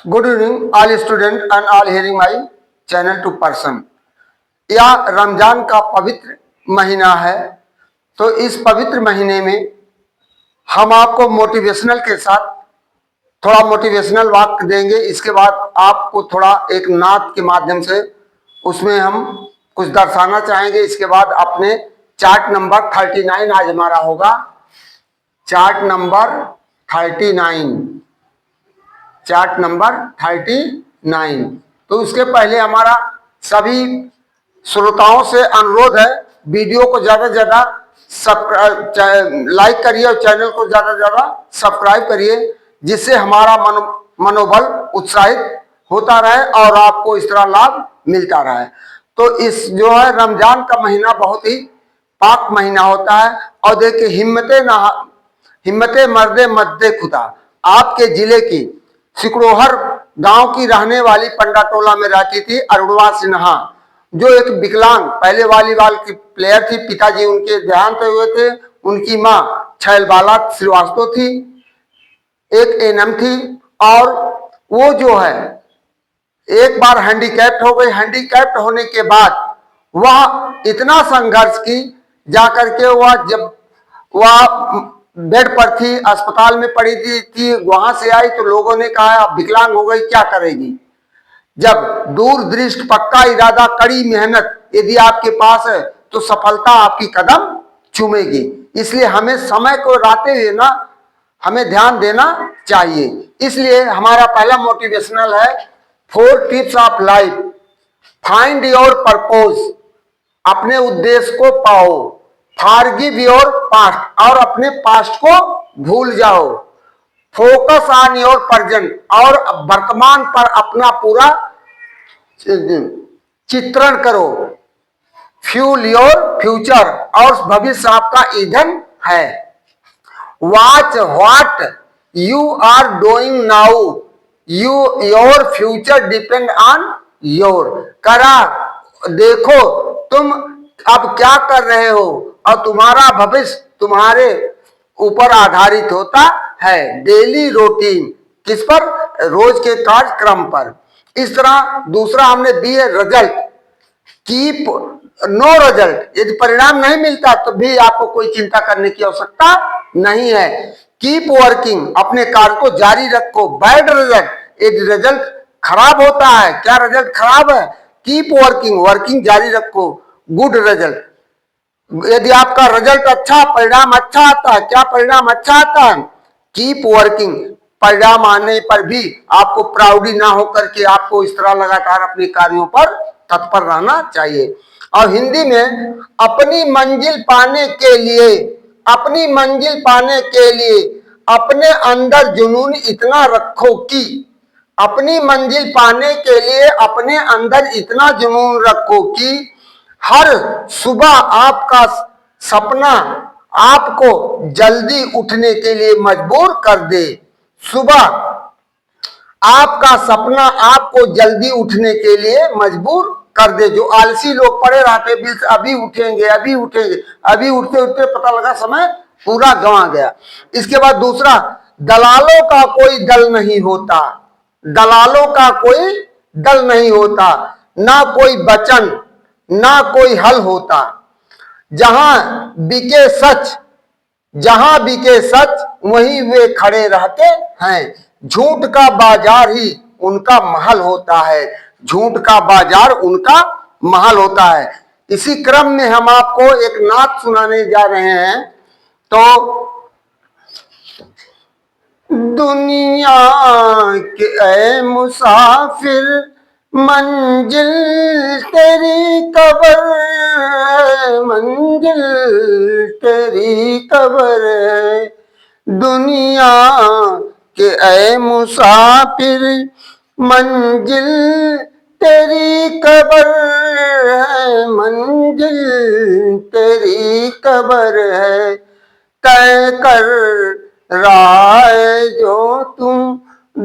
Good evening all student and all hearing my channel to person. यह रमजान का पवित्र महीना है, तो इस पवित्र महीने में हम आपको मोटिवेशनल के साथ थोड़ा मोटिवेशनल वाक्य देंगे। इसके बाद आपको थोड़ा एक नात के माध्यम से उसमें हम कुछ दर्शाना चाहेंगे। इसके बाद अपने चार्ट नंबर 39 आज हमारा होगा, चार्ट नंबर 39, चार्ट नंबर 39। तो उसके पहले हमारा सभी श्रोताओं से अनुरोध है, वीडियो को ज्यादा से ज्यादा लाइक करिए और चैनल को ज्यादा से ज्यादा सब्सक्राइब करिए, जिससे हमारा मनोबल उत्साहित होता रहे और आपको इस तरह लाभ मिलता रहे। तो इस जो है रमजान का महीना बहुत ही पाक महीना होता है। और देखिए हिम्मते मर्दे मद्दे खुदा, आपके जिले की सिकरोहर गांव की रहने वाली पंडाटोला में रहती थी अरुणवा सिन्हा, जो एक विकलांग पहले वॉलीबॉल की प्लेयर थी। पिताजी उनके देहांत हुए थे। उनकी मां छैलबाला श्रीवास्तव थी, एक एनएम थी, और वो जो है एक बार हैंडीकैप्ट हो गई। हैंडीकैप्ट होने के बाद वह इतना संघर्ष की, जाकर के वह बेड पर थी, अस्पताल में पड़ी थी। वहां से आई तो लोगों ने कहा अब विकलांग हो गई, क्या करेगी। जब दूरदृष्टि, पक्का इरादा, कड़ी मेहनत यदि आपके पास है तो सफलता आपकी कदम चूमेगी। इसलिए हमें समय को राते हुए ना हमें ध्यान देना चाहिए। इसलिए हमारा पहला मोटिवेशनल है 4 tips of life. Find your purpose, अपने उद्देश्य को पाओ। फॉरगिव योर पास्ट, और अपने पास्ट को भूल जाओ। फोकस ऑन योर प्रेजेंट, और वर्तमान पर अपना पूरा चित्रण करो। फ्यूल योर फ्यूचर, और भविष्य आपका ईंधन है। Watch what you are doing now, your future depend on your. करा देखो तुम अब क्या कर रहे हो, और तुम्हारा भविष्य तुम्हारे ऊपर आधारित होता है। डेली रूटीन, किस पर? रोज के कार्यक्रम पर। इस तरह दूसरा हमने दी है रिजल्ट। कीप नो रिजल्ट, यदि परिणाम नहीं मिलता तो भी आपको कोई चिंता करने की आवश्यकता नहीं है। कीप वर्किंग, अपने कार्य को जारी रखो। बैड रिजल्ट, यदि रिजल्ट खराब होता है, क्या रिजल्ट खराब है? कीप वर्किंग, वर्किंग जारी रखो। गुड रिजल्ट, यदि आपका रिजल्ट अच्छा, परिणाम अच्छा आता है, क्या परिणाम अच्छा आता है? कीप वर्किंग, परिणाम आने पर भी आपको प्राउडी ना होकर के आपको इस तरह लगातार अपने कार्यों पर तत्पर रहना चाहिए। और हिंदी में अपनी मंजिल पाने के लिए, अपनी मंजिल पाने के लिए अपने अंदर जुनून इतना रखो कि, अपनी मंजिल पाने के लिए अपने अंदर इतना जुनून रखो कि हर सुबह आपका सपना आपको जल्दी उठने के लिए मजबूर कर दे। सुबह आपका सपना आपको जल्दी उठने के लिए मजबूर कर दे। जो आलसी लोग पड़े रहते अभी उठेंगे, अभी उठेंगे, अभी उठते उठते पता लगा समय पूरा गंवा गया। इसके बाद दूसरा, दलालों का कोई दल नहीं होता। दलालों का कोई दल नहीं होता, ना कोई वचन, ना कोई हल होता। जहां बिके सच, जहां बिके सच वहीं वे खड़े रहते हैं। झूठ का बाजार ही उनका महल होता है। झूठ का बाजार उनका महल होता है। इसी क्रम में हम आपको एक नात सुनाने जा रहे हैं। तो दुनिया के ऐ मुसाफिर, मंजिल तेरी कबर, मंजिल तेरी कबर है। दुनिया के ऐ मुसाफिर, मंजिल तेरी कबर है, मंजिल तेरी कबर है। तय कर रहा है जो तुम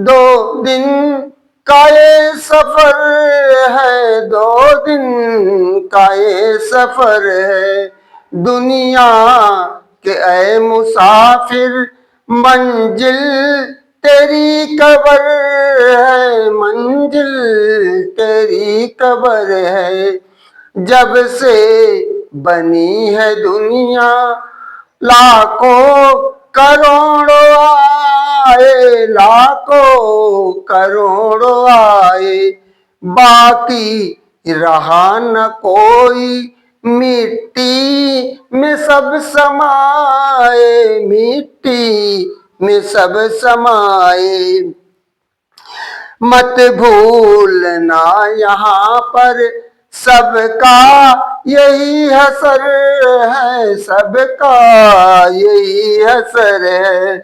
2 दिन का ये सफर है, 2 दिन का ये सफर है। दुनिया के ऐ मुसाफिर, मंजिल तेरी कबर है, मंजिल तेरी कब्र है। जब से बनी है दुनिया लाखों करोड़ों आए, लाखों करोड़ों आए, बाकी रहा न कोई, मिट्टी में सब समाए, मिट्टी में सब समाए। मत भूलना यहाँ पर सबका यही हसर है, सबका यही हसर है।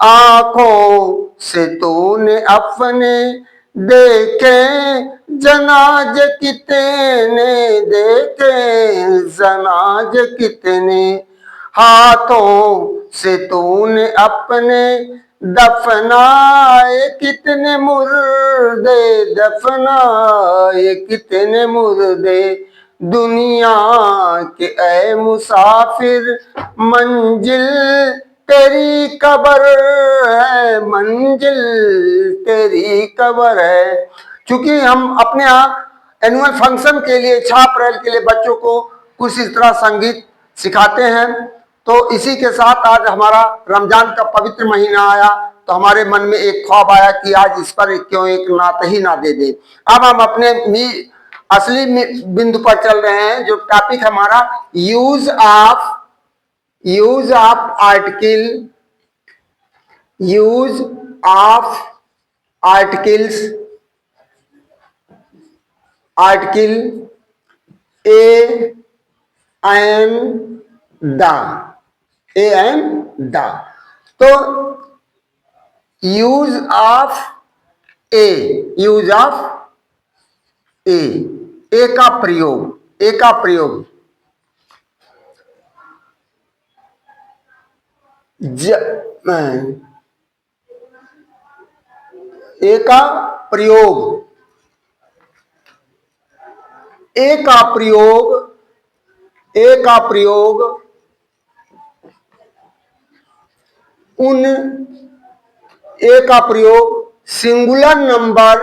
आंखों से तूने अपने देखे जनाज कितने, देखे जनाज कितने, हाथों से तूने अपने दफनाए कितने मुर्दे, दफनाए कितने मुर्दे। दुनिया के ऐ मुसाफिर मंजिल तेरी कब्र है, मंजिल तेरी कब्र है। चूंकि हम अपने यहाँ एनुअल फंक्शन के लिए 6 अप्रैल के लिए बच्चों को कुछ इस तरह संगीत सिखाते हैं, तो इसी के साथ आज हमारा रमजान का पवित्र महीना आया, तो हमारे मन में एक ख्वाब आया कि आज इस पर क्यों एक नात ही ना दे दे। अब हम अपने असली बिंदु पर चल रहे हैं, जो टॉपिक हमारा use of article, use of articles, article a and the, a and the. तो use of a, use of a का प्रयोग, ए का प्रयोग, ए का प्रयोग, ए का प्रयोग, ए का प्रयोग उन, ए का प्रयोग singular number,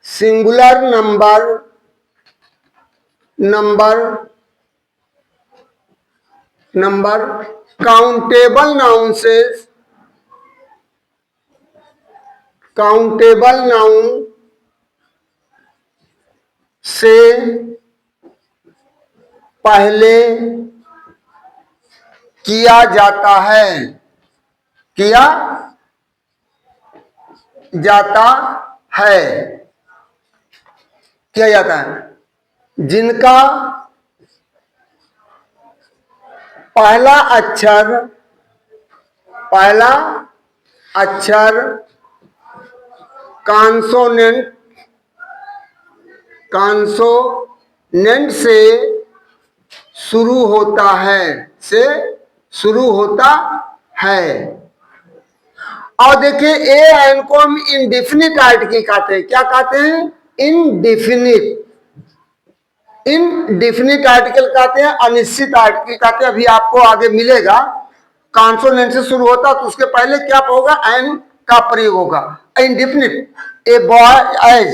singular number, number, number countable nouns, countable noun से पहले किया जाता है, किया जाता है, किया जाता है, जिनका पहला अक्षर, पहला अक्षर कॉन्सोनेंट, कॉन्सोनेंट से शुरू होता है, से शुरू होता है। और देखिए ए एन को हम इंडेफिनिट आर्टिकल कहते हैं, क्या कहते हैं? इनडेफिनिट, इनडेफिनिट आर्टिकल कहते हैं, अनिश्चित आर्टिकल कहते हैं। अभी आपको आगे मिलेगा, कॉन्सोनेंट से शुरू होता तो उसके पहले क्या होगा? एन का प्रयोग होगा। Indefinite, a boy as,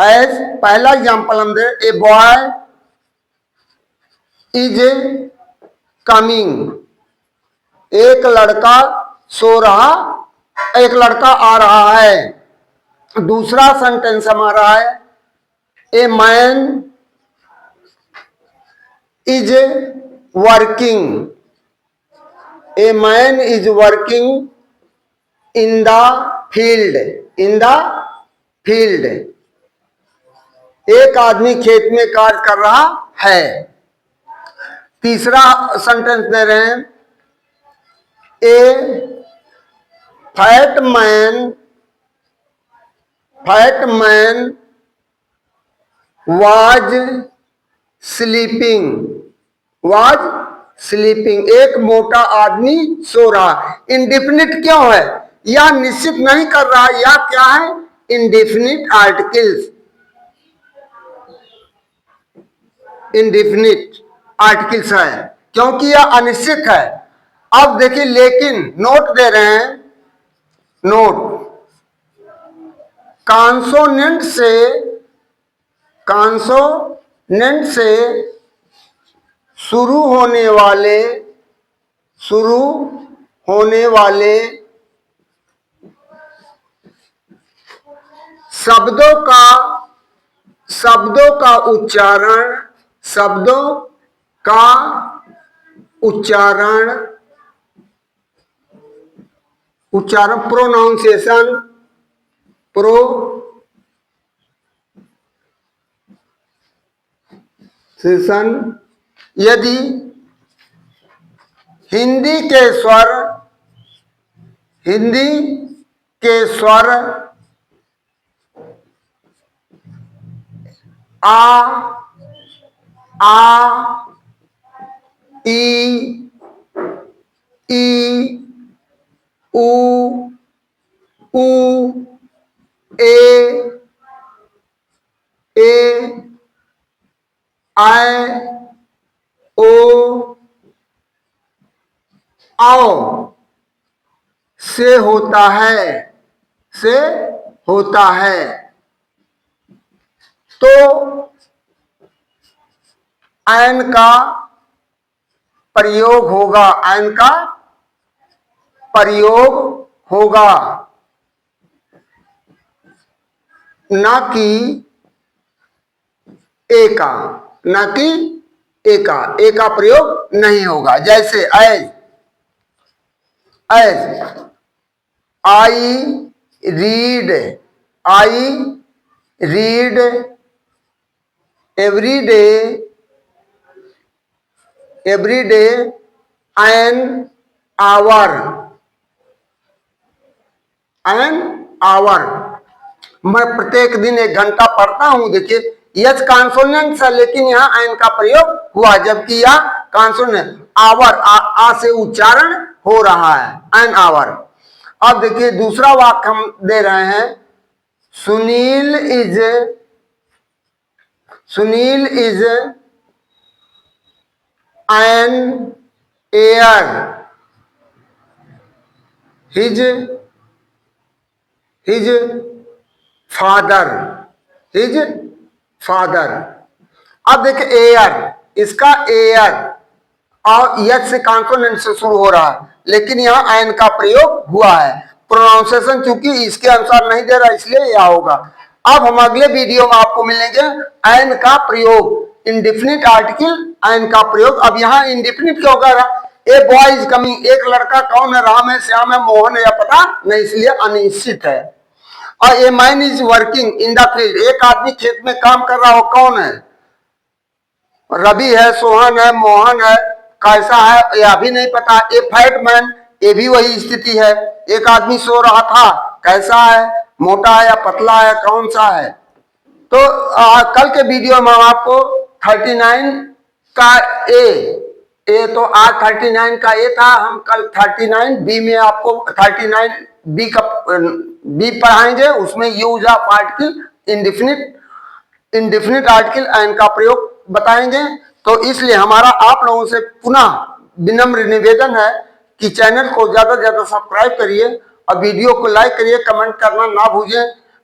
as पहला एग्जाम्पल हम दे, ए बॉय इज कमिंग, एक लड़का सो रहा, एक लड़का आ रहा है। दूसरा सेंटेंस हमारा है, a man is working, a man is working in the field, in the field, एक आदमी खेत में कार्य कर रहा है। तीसरा सेंटेंस दे रहे हैं, a fat man, fat man was sleeping, was sleeping, एक मोटा आदमी सो रहा। इंडेफिनिट क्यों है? या निश्चित नहीं कर रहा, या क्या है? इंडेफिनिट आर्टिकल्स, इंडेफिनिट आर्टिकल्स है, क्योंकि यह अनिश्चित है। अब देखिए, लेकिन नोट दे रहे हैं, नोट, कॉन्सोनेंट से शुरू होने वाले शब्दों का उच्चारण प्रोनाउंसिएशन यदि हिंदी के स्वर आ ई उ ए आई ओ आओ से होता है तो ऐन का प्रयोग होगा न कि ए का प्रयोग नहीं होगा। जैसे as I read every day an hour मैं प्रत्येक दिन 1 घंटा पढ़ता हूं। देखिए यच कॉन्सोनेंट है लेकिन यहाँ एन का प्रयोग हुआ, जबकि यह कॉन्सोनेंट आवर आ से उच्चारण हो रहा है, एन आवर। अब देखिए दूसरा वाक्य हम दे रहे हैं, Sunil is an air his father. अब देखिए एयर, इसका एयर और यच से कॉन्सोनेंट से शुरू हो रहा है, लेकिन यहाँ एन का प्रयोग हुआ है। प्रोनाउंसिएशन चूंकि इसके अनुसार नहीं दे रहा इसलिए यह होगा। अब हम अगले वीडियो में आपको मिलेंगे एन का प्रयोग, इंडेफिनिट आर्टिकल एन का प्रयोग। अब यहाँ इंडेफिनिट क्यों कर रहा? ए बॉय इज कमिंग, एक लड़का कौन है? राम है, श्याम है, मोहन है, या पता नहीं, इसलिए अनिश्चित है। और a man is working in the field, एक आदमी खेत में काम कर रहा हो, कौन है? रवि है, सोहन है, मोहन है, कैसा है यह भी नहीं पता। ए फैट मैन, ये भी वही स्थिति है, एक आदमी सो रहा था, कैसा है? मोटा है या पतला है, कौन सा है? तो कल के वीडियो में हम आपको 39 का ए तो आज 39 का ए था, हम कल 39 बी में आपको 39 बी का बी पढ़ाएंगे। उसमें use of article indefinite article an का प्रयोग बताएंगे। तो इसलिए हमारा आप लोगों से पुनः विनम्र निवेदन है कि चैनल को ज्यादा से ज्यादा सब्सक्राइब करिए और वीडियो को लाइक करिए, कमेंट करना ना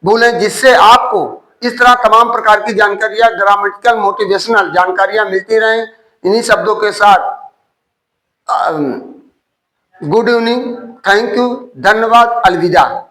भूलें, जिससे आपको इस तरह तमाम प्रकार की जानकारियां, ग्रामेटिकल मोटिवेशनल जानकारियां मिलती रहें। इन्हीं शब्दों के साथ गुड इवनिंग, थैंक यू, धन्यवाद, अलविदा।